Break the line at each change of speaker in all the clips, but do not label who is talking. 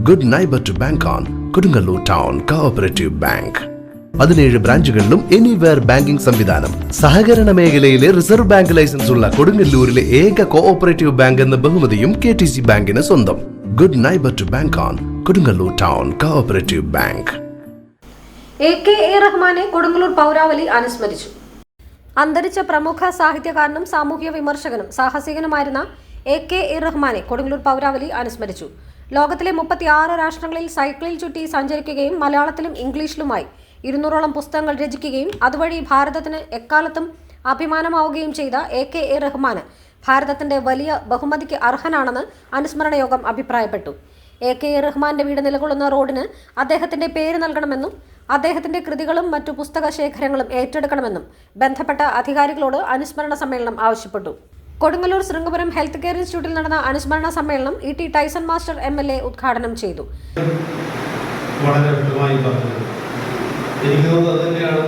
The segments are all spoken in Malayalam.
Good neighbour to bank on Kodungallur town cooperative bank. 17 ബ്രാഞ്ചുകളിലും എനിവെയർ ബാങ്കിംഗ് സംവിധാനം. സഹകരണ മേഖലയിലെ റിസർവ് ബാങ്ക് ലൈസൻസ് ഉള്ള കൊടുങ്ങല്ലൂരിലെ ഏക കോഓപ്പറേറ്റീവ് ബാങ്ക് എന്ന ബഹുമതിയും KTC ബാങ്കിന് സ്വന്തം. Good neighbour to bank on Kodungallur town cooperative bank.
A.K. റഹ്മാനെ കൊടുങ്ങല്ലൂർ പൗരാവലി അനുസ്മരിച്ചു. അന്തരിച്ച പ്രമുഖ സാഹിത്യകാരനും സാമൂഹ്യ വിമർശകനും സാഹസികനുമായിരുന്ന A.K. റഹ്മാനെ കൊടുങ്ങല്ലൂർ പൗരാവലി അനുസ്മരിച്ചു. ലോകത്തിലെ 36 രാഷ്ട്രങ്ങളിൽ സൈക്കിളിൽ ചുറ്റി സഞ്ചരിക്കുകയും മലയാളത്തിലും ഇംഗ്ലീഷിലുമായി 200ഓളം പുസ്തകങ്ങൾ രചിക്കുകയും അതുവഴി ഭാരതത്തിന് എക്കാലത്തും അഭിമാനമാവുകയും ചെയ്ത A.K. റഹ്മാന് ഭാരതത്തിന്റെ വലിയ ബഹുമതിക്ക് അർഹനാണെന്ന് അനുസ്മരണ യോഗം അഭിപ്രായപ്പെട്ടു. A.K. റഹ്മാന്റെ വീട് നിലകൊള്ളുന്ന റോഡിന് അദ്ദേഹത്തിന്റെ പേര് നൽകണമെന്നും അദ്ദേഹത്തിന്റെ കൃതികളും മറ്റു പുസ്തക ശേഖരങ്ങളും ഏറ്റെടുക്കണമെന്നും ബന്ധപ്പെട്ട അധികാരികളോട് അനുസ്മരണ സമ്മേളനം ആവശ്യപ്പെട്ടു. കൊടുങ്ങല്ലൂർ ശൃംഗപുരം ഹെൽത്ത് കെയർ ഇൻസ്റ്റിറ്റ്യൂട്ടിൽ നടന്ന അനുസ്മരണ സമ്മേളനം E.T. ടൈസൺ മാസ്റ്റർ MLA ഉദ്ഘാടനം ചെയ്തു.
വളരെ വ്യക്തമായി പറഞ്ഞു. എനിക്ക് തോന്നുന്നത് തന്നെയാണ്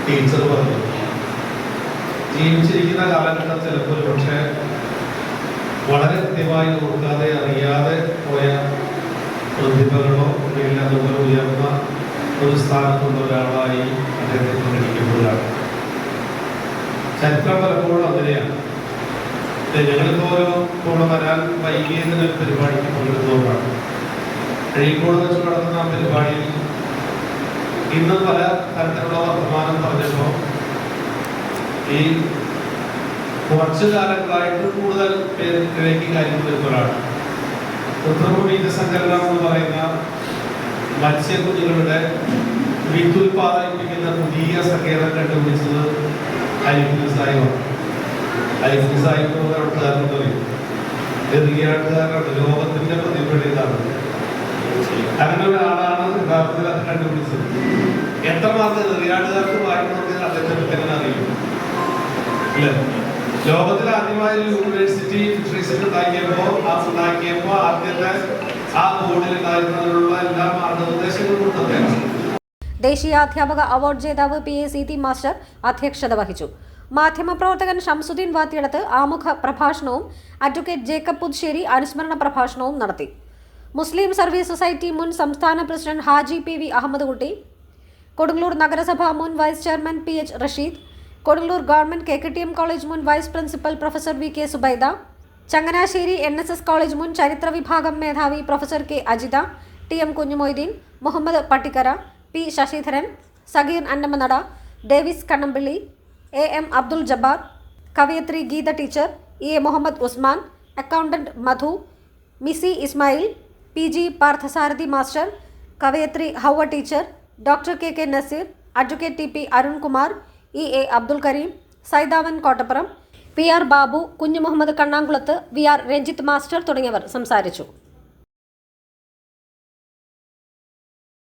ടീച്ചർ പറഞ്ഞത്. ജീവിച്ചിരിക്കുന്ന കാലഘട്ടം ചിലപ്പോൾ പക്ഷേ വളരെ കൃത്യമായി നോക്കാതെ അറിയാതെ പോയ പ്രതിഭകളോ അല്ലെങ്കിൽ അതുപോലെ ഉയർന്ന ഒരു സ്ഥാനത്തുള്ള ഒരാളായി അദ്ദേഹത്തെ പരിഗണിക്കുമ്പോഴാണ്. ചരിത്രം പലപ്പോഴും അങ്ങനെയാണ്. ഞങ്ങളിപ്പോൾ കൂടെ വരാൻ വൈകിയതിനൊരു പരിപാടിക്ക് പങ്കെടുത്തവരാണ്. അഴീക്കോട് വെച്ച് നടത്തുന്ന ആ പരിപാടിയിൽ ഇന്ന് പല തരത്തിലുള്ള വർത്തമാനം പറഞ്ഞപ്പോൾ ഈ കുറച്ചു കാലങ്ങളായിട്ട് കൂടുതൽ പേരിലേക്ക് കാര്യം വരുന്നവരാണ്. കൃത്രിമ സങ്കലനം എന്ന് പറയുന്ന മത്സ്യക്കുഞ്ഞുങ്ങളുടെ വിത്തുൽപാദിപ്പിക്കുന്ന പുതിയ സങ്കേതം കണ്ടുപിടിച്ചത് അലിഫിസായിമാണ്. അലിഫിസായിക്കാരൻ പറയും എറിയാട്ടുകാരാണ്, ലോകത്തിന്റെ പ്രതിഫലിതാണ്. അങ്ങനെ ഒരാളാണ് യഥാർത്ഥത്തിൽ അത് കണ്ടുപിടിച്ചത്. എത്രമാത്രം എറിയാട്ടുകാർക്ക് വായിക്കുന്നത് അദ്ദേഹത്തെ പറ്റി എങ്ങനെ അറിയും അല്ലേ? ലോകത്തിൽ ആദ്യമായ യൂണിവേഴ്സിറ്റി ഫിഷറീസിൽ ഉണ്ടാക്കിയപ്പോ ആദ്യത്തെ ആ ബോർഡിൽ ഉണ്ടായിരുന്നതിനുള്ള എല്ലാ മാർഗനിർദ്ദേശങ്ങളും കൊടുത്തതാണ്.
ദേശീയ അധ്യാപക അവാർഡ് ജേതാവ് PA മാസ്റ്റർ അധ്യക്ഷത വഹിച്ചു. മാധ്യമപ്രവർത്തകൻ ഷംസുദ്ദീൻ വാത്തിയടത്ത് ആമുഖ പ്രഭാഷണവും അഡ്വക്കേറ്റ് ജേക്കബ് പുതുശ്ശേരി അനുസ്മരണ പ്രഭാഷണവും നടത്തി. മുസ്ലിം സർവീസ് സൊസൈറ്റി മുൻ സംസ്ഥാന പ്രസിഡന്റ് ഹാജി PV അഹമ്മദ് കുട്ടി, കൊടുങ്ങല്ലൂർ നഗരസഭ മുൻ vice chairman PH Rasheed, Kodungallur government KKTM college മുൻ vice principal professor VK Zubaida, Changanassery NSS college മുൻ ചരിത്ര വിഭാഗം മേധാവി professor K Ajitha, TM Kunjumoideen, Muhammad Pattikkara, P Sasidharan, Sageer Annamanada, Davis Kannampilly, AM Abdul Jabbar, കവയത്രി Geetha teacher, EA Muhammad Usman, accountant Madhu, Misi Ismail, PG Parthasarathy master, കവയത്രി Hawwa teacher, doctor KK Naseer, advocate TP Arunkumar, EA Abdul Kareem, Saidavan Kottappuram, PR Babu, കുഞ്ഞു മുഹമ്മദ് കണ്ണാങ്കുളത്ത്, VR രഞ്ജിത്ത് മാസ്റ്റർ തുടങ്ങിയവർ സംസാരിച്ചു.